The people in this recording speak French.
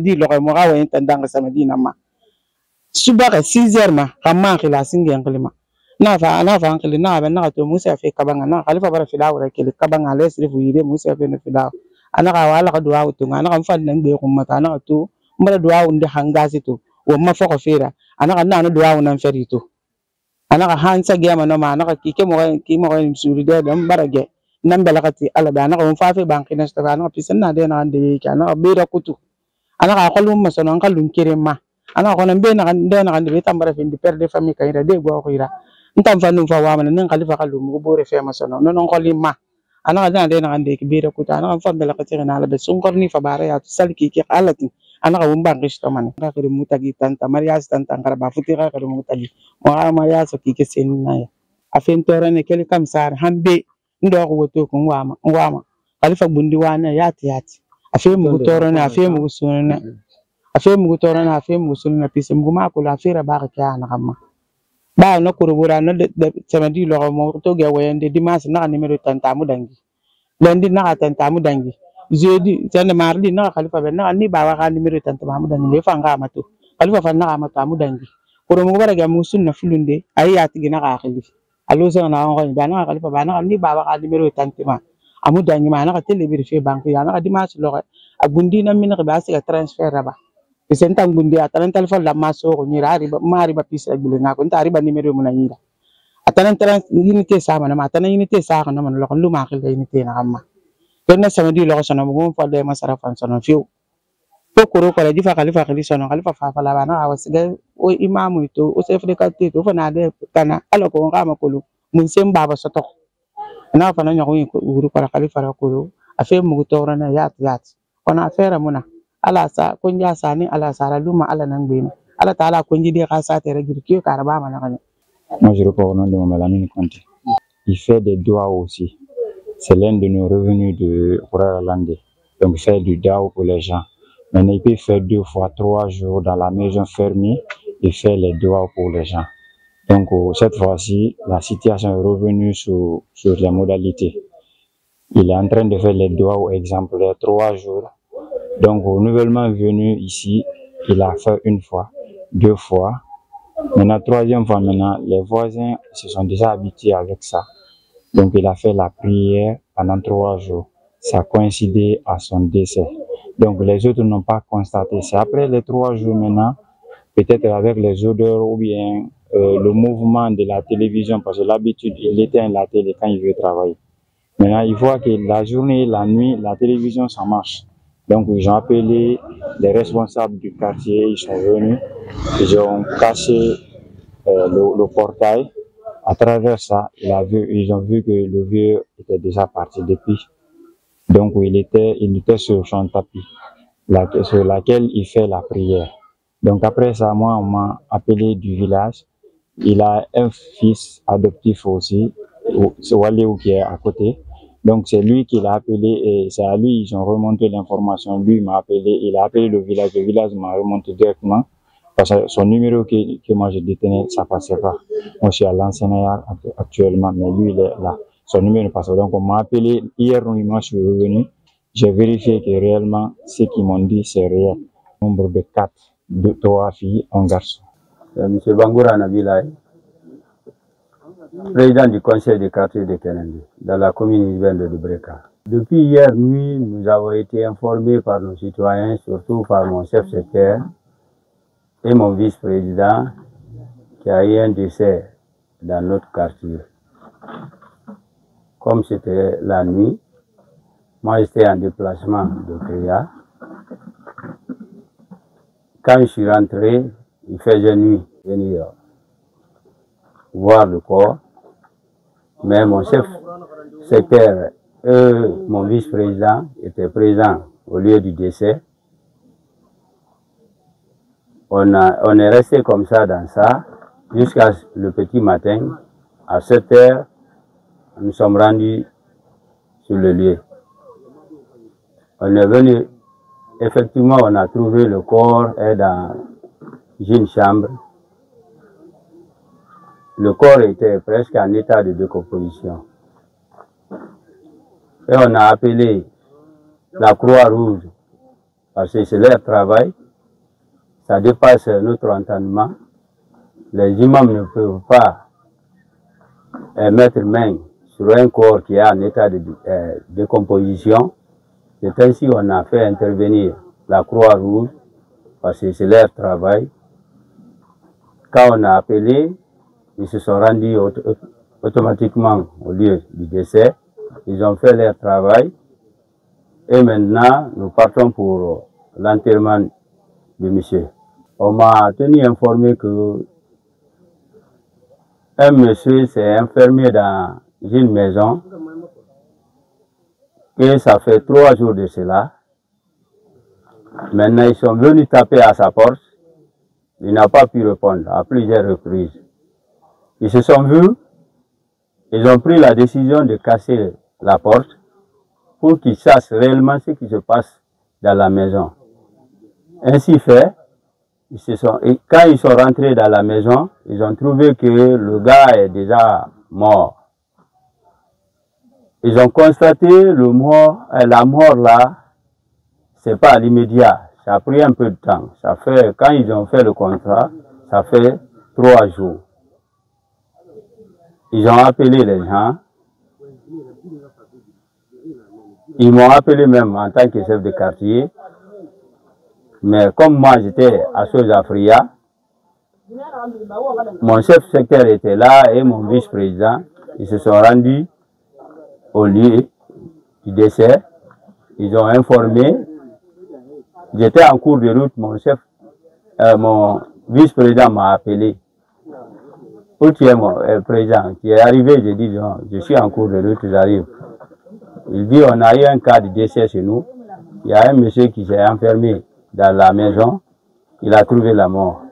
di lo mo ga wayin tandanga sama dina ma suba ka 6h ma kama khila singi anklima na fa ankli na ba na to musa fe kabanga na khalifa bara filaw ra kele kabanga le srifu yire musa fe no filaw ana ka wala ka duwa to ana ka fan nan be ko mata ana to mara duwa unde hangasi to wo ma fa ko fera ana ka na duwa nan feri to ana ka hansa ge ma no ma ana ka ki mo suri de dam barage nan bela kati ala ba ana ka fa fe banki na sta ana ka pisan na de na ande ka ana ka be da kutu ana ka kolum ma sono ka lun kirema ana ko nan be na de na ande be tambara fi perde de famille kayra de go ko ira ntam fa num fa wa ma nan khalifa kalum go bore fe ma sono non kolima ana ka de na ande ki be da kutu ana ka fa bela kati na ala be sun korni fa bare ya salki ki alati ana ka wumba ngisto man ka kire mutagi tanta marias tanta ngara ba futi ka kire mutagi mo ama ya so ki ke senna ya afen torane kele kam sar hambe ndo ko woto ko ngwama khalifa bundi wana yati afe mu torane afe mu sunna afe mu torane afe mu sunna pise mu ma ko la fera ba ka na kama ba no ko rubura no de samedi lo mo to ge wayende dimanche na numero tanta mu dangi lundi na tanta mu dangi jeudi tane mardi na khalifa be na ni ba wa ka numero tanta mu dangi le fa nga mato khalifa fa na ma ta mu dangi ko mo bara ga mu sunna fulunde ay yati gina ka khalifa alo sa na ko ba na khalifa ba na ni ba wa ka numero tanta ma amu dangi ma na ka tele bir fe bank ya na ka dimanche lo agundi na min ka ba se transfer ba senta ngundi atanan telefon la maso ko nyira riba mari ba pisa gule na ko ntari ba numero mo na nyira atanan unité sama na atanan unité sa ko na man lo ko luma khil unité na amma donna sama di lo ko sono mo fa de masarafan sono fiu to ko ko la difa khalifa sono khalifa fa la bana awasiga o imamu to o chef de quartier to fa na de kana ala ko ngama ko lu mun sem baba soto na fa na nyako uru ko khalifa ra ko afe mu to rana yat ona afera muna ala sa kunja sani ala sara luma ala nangbe ala taala kunji de khasa tere girki karaba mana kan. Moi je reprends au nom de Lamine Conté. Il fait des doigts aussi. C'est l'un de nos revenus de Rwanda. Donc il fait du doigt pour les gens. Maintenant il peut faire 2 fois 3 jours dans la maison fermée et faire les doigts pour les gens. Donc cette fois-ci la situation est revenue sur les modalités. Il est en train de faire les doigts exemplaires 3 jours. Donc, nouvellement venu ici, il a fait 1 fois, 2 fois. Maintenant, 3e fois, maintenant, les voisins se sont déjà habitués avec ça. Donc, il a fait la prière pendant 3 jours. Ça a coïncidé à son décès. Donc, les autres n'ont pas constaté. C'est après les 3 jours maintenant, peut-être avec les odeurs ou bien le mouvement de la télévision, parce que l'habitude, il éteint la télé quand il veut travailler. Maintenant, il voit que la journée, la nuit, la télévision, ça marche. Donc, ils ont appelé les responsables du quartier, ils sont venus, ils ont caché le portail. À travers ça, ils ont vu que le vieux était déjà parti depuis. Donc, il était sur son tapis, sur laquelle il fait la prière. Donc, après ça, moi, on m'a appelé du village. Il a un fils adoptif aussi, Waléou, qui est à côté. Donc c'est lui qui l'a appelé et c'est à lui ils ont remonté l'information. Lui m'a appelé, il a appelé le village m'a remonté directement parce que son numéro que moi je détenais, ça passait pas. Moi je suis à l'enseignant actuellement, mais lui il est là. Son numéro ne passe pas. Donc on m'a appelé hier, moi je suis revenu. J'ai vérifié que réellement ce qu'ils m'ont dit c'est réel. Nombre de 4, 3 filles, 1 garçon. Monsieur Bangoura Nabilay, président du conseil de quartier de Kenendi, dans la commune urbaine de Dubreka. Depuis hier nuit, nous avons été informés par nos citoyens, surtout par mon chef secteur et mon vice-président, qui a eu un décès dans notre quartier. Comme c'était la nuit, moi j'étais en déplacement de Créa. Quand je suis rentré, il faisait nuit, venir voir le corps, mais mon chef secteur et mon vice-président étaient présents au lieu du décès. On est resté comme ça dans ça jusqu'à le petit matin. À 7 heures, nous sommes rendus sur le lieu. On est venu, effectivement, on a trouvé le corps dans une chambre. Le corps était presque en état de décomposition. Et on a appelé la Croix-Rouge parce que c'est leur travail. Ça dépasse notre entendement. Les imams ne peuvent pas mettre main sur un corps qui est en état de décomposition. C'est ainsi qu'on a fait intervenir la Croix-Rouge, parce que c'est leur travail. Quand on a appelé, ils se sont rendus automatiquement au lieu du décès. Ils ont fait leur travail. Et maintenant, nous partons pour l'enterrement de monsieur. On m'a tenu informé que un monsieur s'est enfermé dans une maison, et ça fait 3 jours de cela. Maintenant, ils sont venus taper à sa porte. Il n'a pas pu répondre à plusieurs reprises. Ils se sont vus, ils ont pris la décision de casser la porte pour qu'ils sachent réellement ce qui se passe dans la maison. Ainsi fait, quand ils sont rentrés dans la maison, ils ont trouvé que le gars est déjà mort. Ils ont constaté la mort là, c'est pas à l'immédiat, ça a pris un peu de temps. Quand ils ont fait le contrat, ça fait 3 jours. Ils ont appelé les gens. Ils m'ont appelé même en tant que chef de quartier. Mais comme moi j'étais à Sozafria, mon chef secteur était là et mon vice-président. Ils se sont rendus au lieu du décès. Ils ont informé. J'étais en cours de route, mon vice-président m'a appelé. Où tu es, mon président? Tu es arrivé? J'ai dit non, je suis en cours de route, j'arrive. Il dit on a eu un cas de décès chez nous. Il y a un monsieur qui s'est enfermé dans la maison. Il a trouvé la mort.